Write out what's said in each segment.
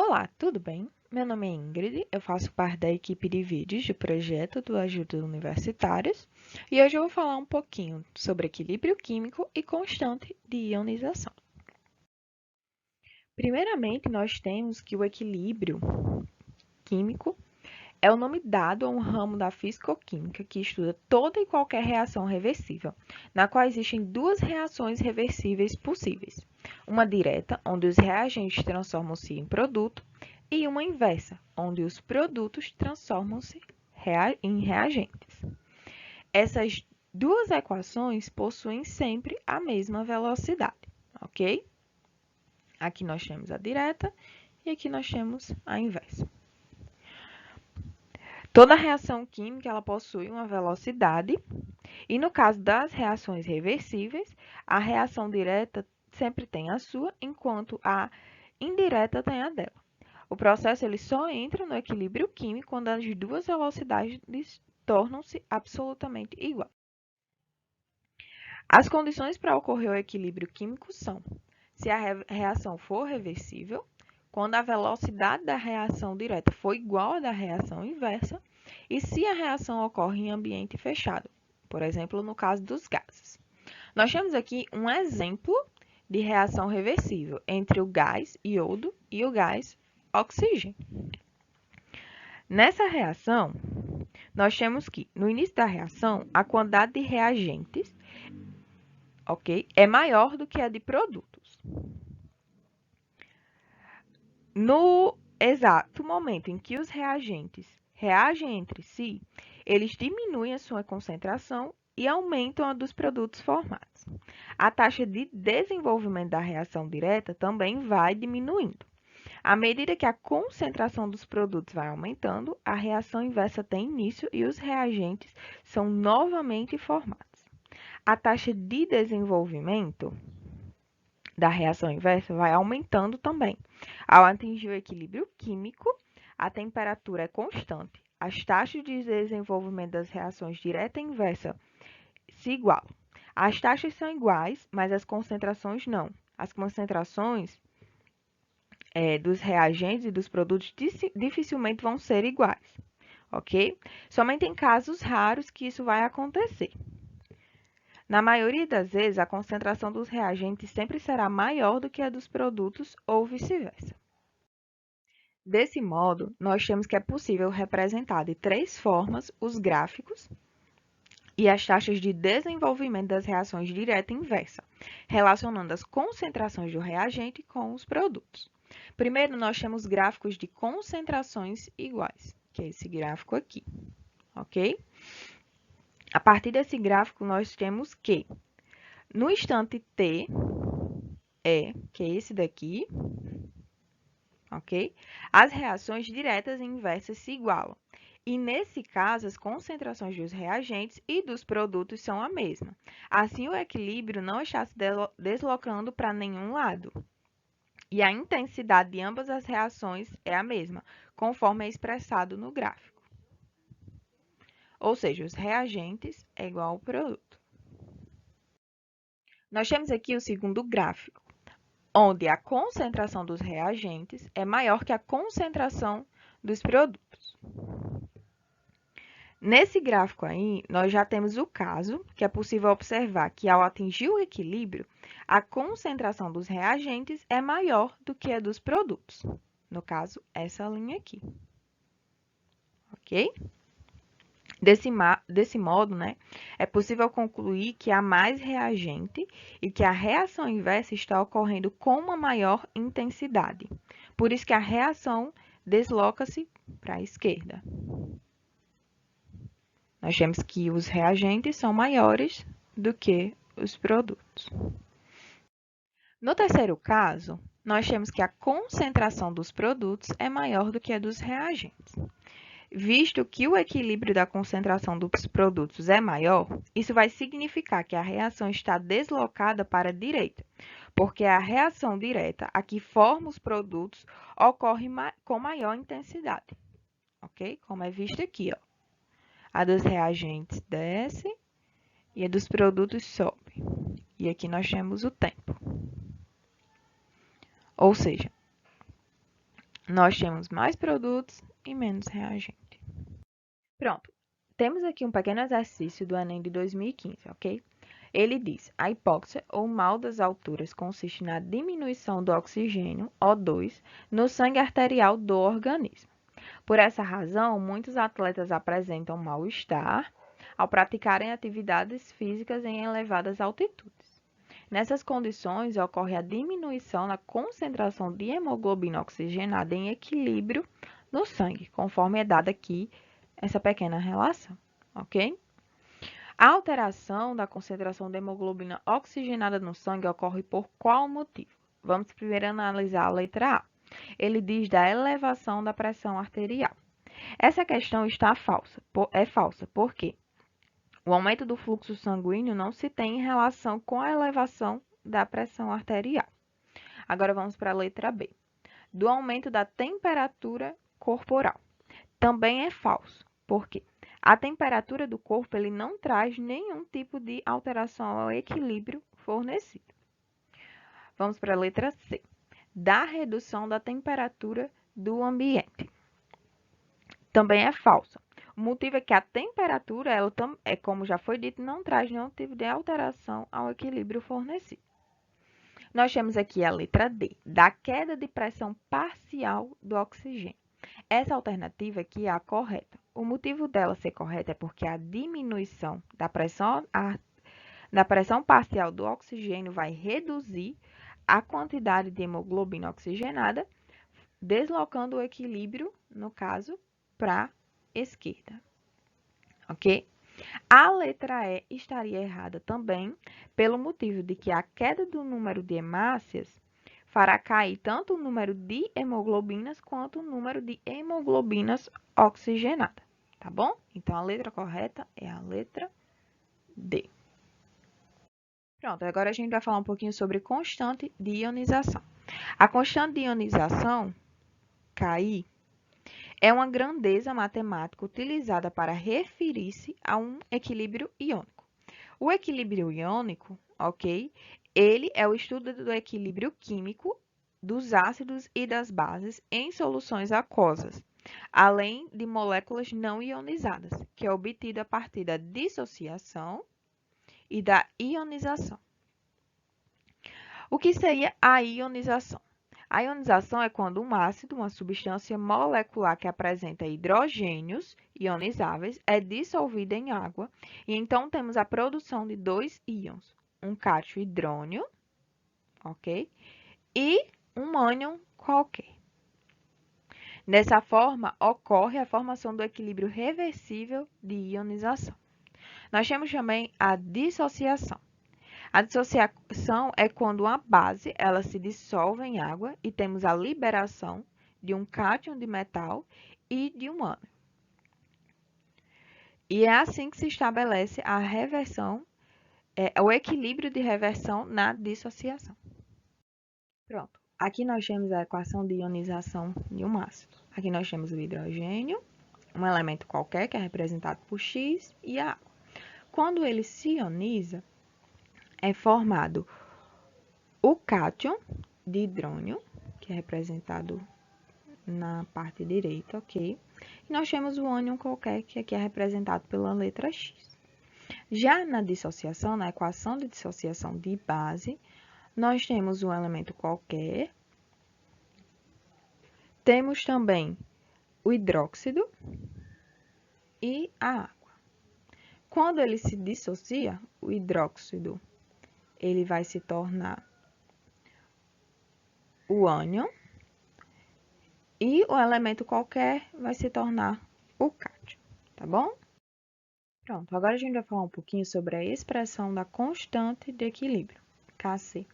Olá, tudo bem? Meu nome é Ingrid, eu faço parte da equipe de vídeos do projeto do Ajuda Universitários e hoje eu vou falar um pouquinho sobre equilíbrio químico e constante de ionização. Primeiramente, nós temos que o equilíbrio químico é o nome dado a um ramo da fisicoquímica que estuda toda e qualquer reação reversível, na qual existem duas reações reversíveis possíveis. Uma direta, onde os reagentes transformam-se em produto, e uma inversa, onde os produtos transformam-se em reagentes. Essas duas equações possuem sempre a mesma velocidade, ok? Aqui nós temos a direta e aqui nós temos a inversa. Toda reação química ela possui uma velocidade e no caso das reações reversíveis, a reação direta sempre tem a sua, enquanto a indireta tem a dela. O processo ele só entra no equilíbrio químico quando as duas velocidades tornam-se absolutamente iguais. As condições para ocorrer o equilíbrio químico são: se a reação for reversível, quando a velocidade da reação direta for igual à da reação inversa, e se a reação ocorre em ambiente fechado, por exemplo, no caso dos gases. Nós temos aqui um exemplo de reação reversível entre o gás iodo e o gás oxigênio. Nessa reação, nós temos que, no início da reação, a quantidade de reagentes, ok, é maior do que a de produtos. No exato momento em que os reagentes reagem entre si, eles diminuem a sua concentração e aumentam a dos produtos formados. A taxa de desenvolvimento da reação direta também vai diminuindo. À medida que a concentração dos produtos vai aumentando, a reação inversa tem início e os reagentes são novamente formados. A taxa de desenvolvimento da reação inversa vai aumentando também. Ao atingir o equilíbrio químico, a temperatura é constante. As taxas de desenvolvimento das reações direta e inversa se igualam. As taxas são iguais, mas as concentrações não. As concentrações dos reagentes e dos produtos dificilmente vão ser iguais, ok? Somente em casos raros que isso vai acontecer. Na maioria das vezes, a concentração dos reagentes sempre será maior do que a dos produtos ou vice-versa. Desse modo, nós temos que é possível representar de três formas os gráficos e as taxas de desenvolvimento das reações direta e inversa, relacionando as concentrações do reagente com os produtos. Primeiro, nós temos gráficos de concentrações iguais, que é esse gráfico aqui, ok? A partir desse gráfico, nós temos que, no instante t, que é esse daqui, ok? As reações diretas e inversas se igualam. E, nesse caso, as concentrações dos reagentes e dos produtos são a mesma. Assim, o equilíbrio não está se deslocando para nenhum lado. E a intensidade de ambas as reações é a mesma, conforme é expressado no gráfico. Ou seja, os reagentes é igual ao produto. Nós temos aqui o segundo gráfico, onde a concentração dos reagentes é maior que a concentração dos produtos. Nesse gráfico aí, nós já temos o caso que é possível observar que, ao atingir o equilíbrio, a concentração dos reagentes é maior do que a dos produtos. No caso, essa linha aqui. Ok? Desse modo, né, é possível concluir que há mais reagente e que a reação inversa está ocorrendo com uma maior intensidade. Por isso que a reação desloca-se para a esquerda. Nós temos que os reagentes são maiores do que os produtos. No terceiro caso, nós temos que a concentração dos produtos é maior do que a dos reagentes. Visto que o equilíbrio da concentração dos produtos é maior, isso vai significar que a reação está deslocada para a direita, porque a reação direta, a que forma os produtos, ocorre com maior intensidade, ok? Como é visto aqui, ó. A dos reagentes desce e a dos produtos sobe. E aqui nós temos o tempo. Ou seja, nós temos mais produtos e menos reagente. Pronto. Temos aqui um pequeno exercício do Enem de 2015, ok? Ele diz: a hipóxia ou mal das alturas consiste na diminuição do oxigênio, O2, no sangue arterial do organismo. Por essa razão, muitos atletas apresentam mal-estar ao praticarem atividades físicas em elevadas altitudes. Nessas condições, ocorre a diminuição na concentração de hemoglobina oxigenada em equilíbrio no sangue, conforme é dada aqui essa pequena relação, ok? A alteração da concentração de hemoglobina oxigenada no sangue ocorre por qual motivo? Vamos primeiro analisar a letra A. Ele diz da elevação da pressão arterial. Essa questão está falsa. É falsa, por quê? O aumento do fluxo sanguíneo não se tem em relação com a elevação da pressão arterial. Agora vamos para a letra B. Do aumento da temperatura corporal. Também é falso. Por quê? A temperatura do corpo ele não traz nenhum tipo de alteração ao equilíbrio fornecido. Vamos para a letra C. Da redução da temperatura do ambiente. Também é falsa. O motivo é que a temperatura, como já foi dito, não traz nenhum tipo de alteração ao equilíbrio fornecido. Nós temos aqui a letra D, da queda de pressão parcial do oxigênio. Essa alternativa aqui é a correta. O motivo dela ser correta é porque a diminuição da pressão parcial do oxigênio vai reduzir a quantidade de hemoglobina oxigenada, deslocando o equilíbrio, no caso, para a esquerda. Ok? A letra E estaria errada também, pelo motivo de que a queda do número de hemácias fará cair tanto o número de hemoglobinas quanto o número de hemoglobinas oxigenadas, tá bom? Então, a letra correta é a letra D. Pronto, agora a gente vai falar um pouquinho sobre constante de ionização. A constante de ionização, KI, é uma grandeza matemática utilizada para referir-se a um equilíbrio iônico. O equilíbrio iônico, ok? Ele é o estudo do equilíbrio químico dos ácidos e das bases em soluções aquosas, além de moléculas não ionizadas, que é obtido a partir da dissociação e da ionização. O que seria a ionização? A ionização é quando um ácido, uma substância molecular que apresenta hidrogênios ionizáveis, é dissolvida em água e então temos a produção de dois íons, um cátion hidrônio, ok? E um ânion qualquer. Dessa forma, ocorre a formação do equilíbrio reversível de ionização. Nós temos também a dissociação. A dissociação é quando uma base ela se dissolve em água e temos a liberação de um cátion de metal e de um ânion. E é assim que se estabelece a reversão, o equilíbrio de reversão na dissociação. Pronto. Aqui nós temos a equação de ionização de um ácido. Aqui nós temos o hidrogênio, um elemento qualquer que é representado por X, e a água. Quando ele se ioniza, é formado o cátion de hidrônio, que é representado na parte direita, ok? E nós temos o ânion qualquer, que aqui é representado pela letra X. Já na dissociação, na equação de dissociação de base, nós temos um elemento qualquer, temos também o hidróxido e a água. Quando ele se dissocia, o hidróxido ele vai se tornar o ânion e o elemento qualquer vai se tornar o cátion, tá bom? Pronto, agora a gente vai falar um pouquinho sobre a expressão da constante de equilíbrio, Kc.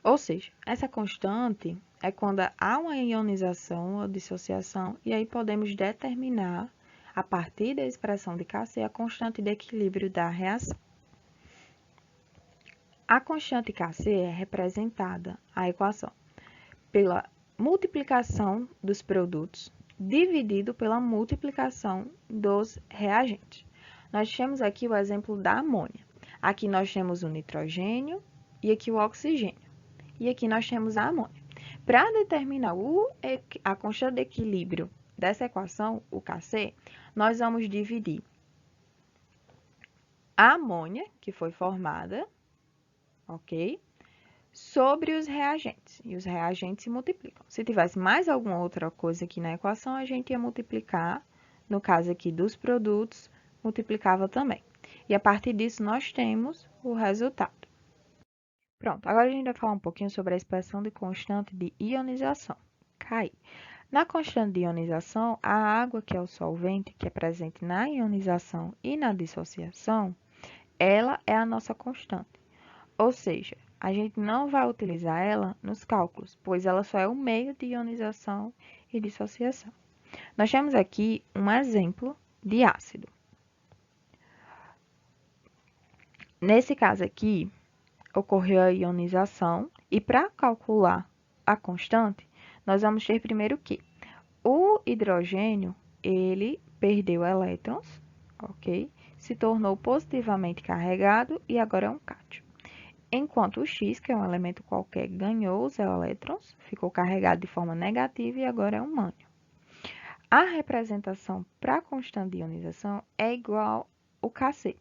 Ou seja, essa constante é quando há uma ionização ou dissociação e aí podemos determinar, a partir da expressão de Kc, a constante de equilíbrio da reação. A constante Kc é representada, a equação, pela multiplicação dos produtos dividido pela multiplicação dos reagentes. Nós temos aqui o exemplo da amônia. Aqui nós temos o nitrogênio e aqui o oxigênio. E aqui nós temos a amônia. Para determinar a constante de equilíbrio dessa equação, o Kc, nós vamos dividir a amônia, que foi formada, ok? Sobre os reagentes. E os reagentes se multiplicam. Se tivesse mais alguma outra coisa aqui na equação, a gente ia multiplicar. No caso aqui dos produtos, multiplicava também. E a partir disso, nós temos o resultado. Pronto, agora a gente vai falar um pouquinho sobre a expressão de constante de ionização, Ki. Na constante de ionização, a água, que é o solvente, que é presente na ionização e na dissociação, ela é a nossa constante. Ou seja, a gente não vai utilizar ela nos cálculos, pois ela só é o meio de ionização e dissociação. Nós temos aqui um exemplo de ácido. Nesse caso aqui, ocorreu a ionização e para calcular a constante, nós vamos ter primeiro que o hidrogênio, ele perdeu elétrons, ok? Se tornou positivamente carregado e agora é um cátion. Enquanto o X, que é um elemento qualquer, ganhou os elétrons, ficou carregado de forma negativa e agora é um mânio. A representação para a constante de ionização é igual ao Kc,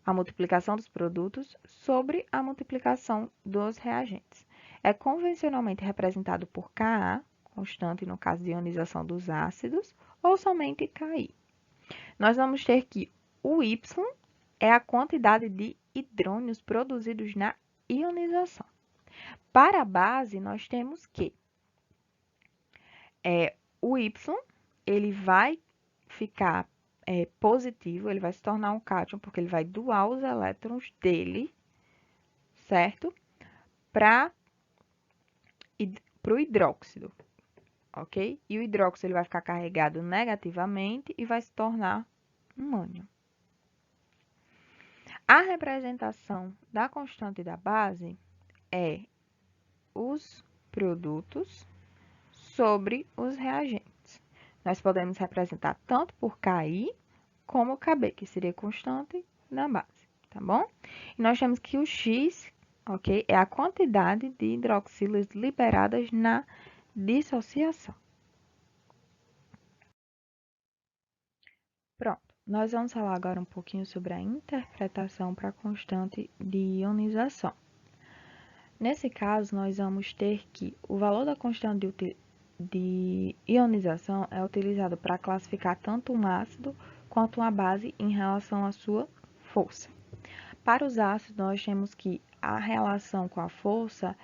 a multiplicação dos produtos sobre a multiplicação dos reagentes. É convencionalmente representado por Ka, constante no caso de ionização dos ácidos, ou somente Ki. Nós vamos ter que o Y é a quantidade de hidrônios produzidos na ionização. Para a base, nós temos que o Y ele vai ficar positivo, ele vai se tornar um cátion, porque ele vai doar os elétrons dele, certo? Para o hidróxido, ok? E o hidróxido ele vai ficar carregado negativamente e vai se tornar um ânion. A representação da constante da base é os produtos sobre os reagentes. Nós podemos representar tanto por Ki como Kb, que seria constante na base, tá bom? E nós temos que o X, ok, é a quantidade de hidroxilas liberadas na dissociação. Pronto, nós vamos falar agora um pouquinho sobre a interpretação para a constante de ionização. Nesse caso, nós vamos ter que o valor da constante de ionização é utilizado para classificar tanto um ácido quanto uma base em relação à sua força. Para os ácidos, nós temos que a relação com a força,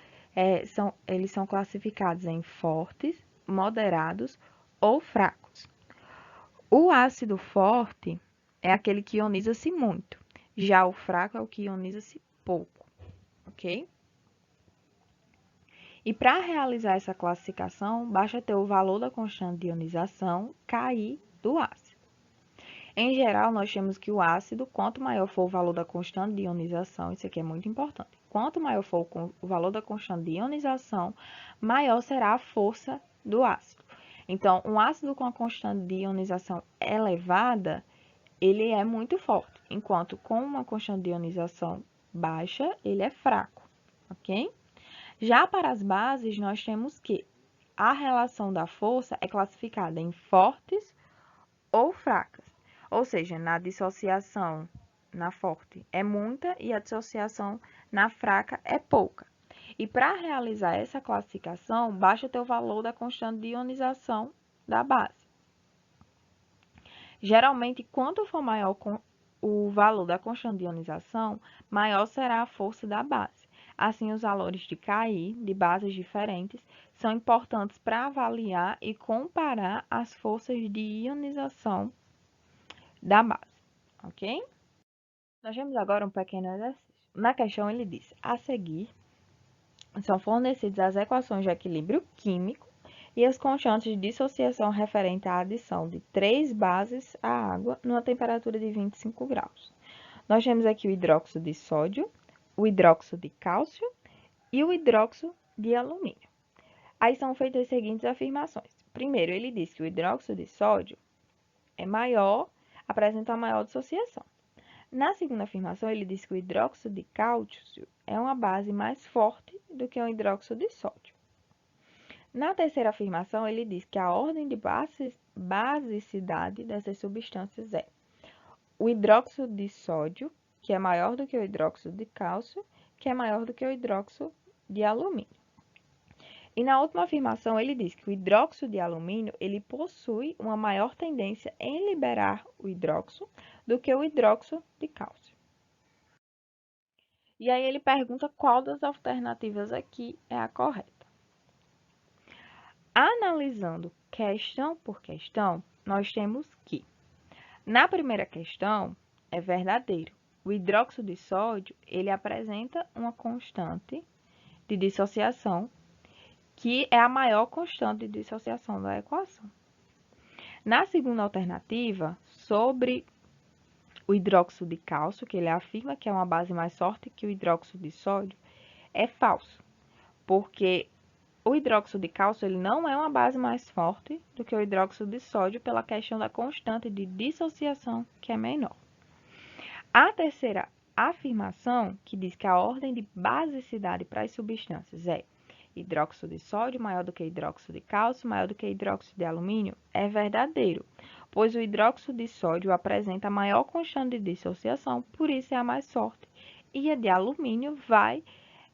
eles são classificados em fortes, moderados ou fracos. O ácido forte é aquele que ioniza-se muito, já o fraco é o que ioniza-se pouco, ok? E para realizar essa classificação, basta ter o valor da constante de ionização Ki do ácido. Em geral, nós temos que o ácido, quanto maior for o valor da constante de ionização, isso aqui é muito importante, quanto maior for o valor da constante de ionização, maior será a força do ácido. Então, um ácido com a constante de ionização elevada, ele é muito forte, enquanto com uma constante de ionização baixa, ele é fraco, ok? Já para as bases, nós temos que a relação da força é classificada em fortes ou fracas. Ou seja, na dissociação na forte é muita e a dissociação na fraca é pouca. E para realizar essa classificação, basta ter o valor da constante de ionização da base. Geralmente, quanto for maior o valor da constante de ionização, maior será a força da base. Assim, os valores de Ki, de bases diferentes, são importantes para avaliar e comparar as forças de ionização da base, ok? Nós temos agora um pequeno exercício. Na questão, ele diz, a seguir, são fornecidas as equações de equilíbrio químico e as constantes de dissociação referente à adição de 3 bases à água numa temperatura de 25 graus. Nós temos aqui o hidróxido de sódio, o hidróxido de cálcio e o hidróxido de alumínio. Aí são feitas as seguintes afirmações. Primeiro, ele diz que o hidróxido de sódio é maior, apresenta uma maior dissociação. Na segunda afirmação, ele diz que o hidróxido de cálcio é uma base mais forte do que o hidróxido de sódio. Na terceira afirmação, ele diz que a ordem de basicidade dessas substâncias é o hidróxido de sódio, que é maior do que o hidróxido de cálcio, que é maior do que o hidróxido de alumínio. E na última afirmação, ele diz que o hidróxido de alumínio ele possui uma maior tendência em liberar o hidróxido do que o hidróxido de cálcio. E aí ele pergunta qual das alternativas aqui é a correta. Analisando questão por questão, nós temos que, na primeira questão, é verdadeiro. O hidróxido de sódio, ele apresenta uma constante de dissociação, que é a maior constante de dissociação da equação. Na segunda alternativa, sobre o hidróxido de cálcio, que ele afirma que é uma base mais forte que o hidróxido de sódio, é falso, porque o hidróxido de cálcio ele não é uma base mais forte do que o hidróxido de sódio pela questão da constante de dissociação, que é menor. A terceira afirmação, que diz que a ordem de basicidade para as substâncias é hidróxido de sódio maior do que hidróxido de cálcio, maior do que hidróxido de alumínio, é verdadeiro, pois o hidróxido de sódio apresenta a maior constante de dissociação, por isso é a mais forte, e a de alumínio vai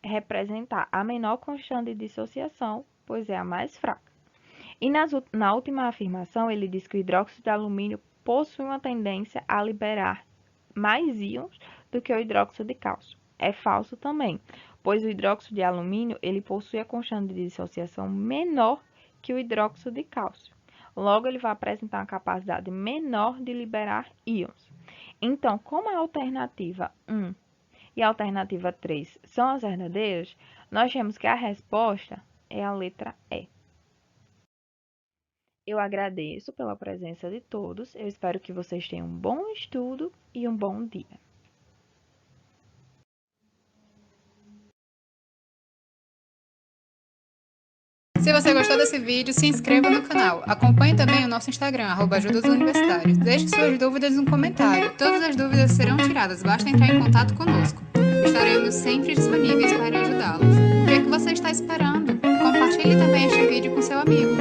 representar a menor constante de dissociação, pois é a mais fraca. E na última afirmação, ele diz que o hidróxido de alumínio possui uma tendência a liberar mais íons do que o hidróxido de cálcio. É falso também, pois o hidróxido de alumínio ele possui a constante de dissociação menor que o hidróxido de cálcio. Logo, ele vai apresentar uma capacidade menor de liberar íons. Então, como a alternativa 1 e a alternativa 3 são as verdadeiras, nós temos que a resposta é a letra E. Eu agradeço pela presença de todos, eu espero que vocês tenham um bom estudo e um bom dia. Se você gostou desse vídeo, se inscreva no canal. Acompanhe também o nosso Instagram, @ajudasuniversitários. Deixe suas dúvidas no comentário. Todas as dúvidas serão tiradas, basta entrar em contato conosco. Estaremos sempre disponíveis para ajudá-los. O que é que você está esperando? Compartilhe também este vídeo com seu amigo.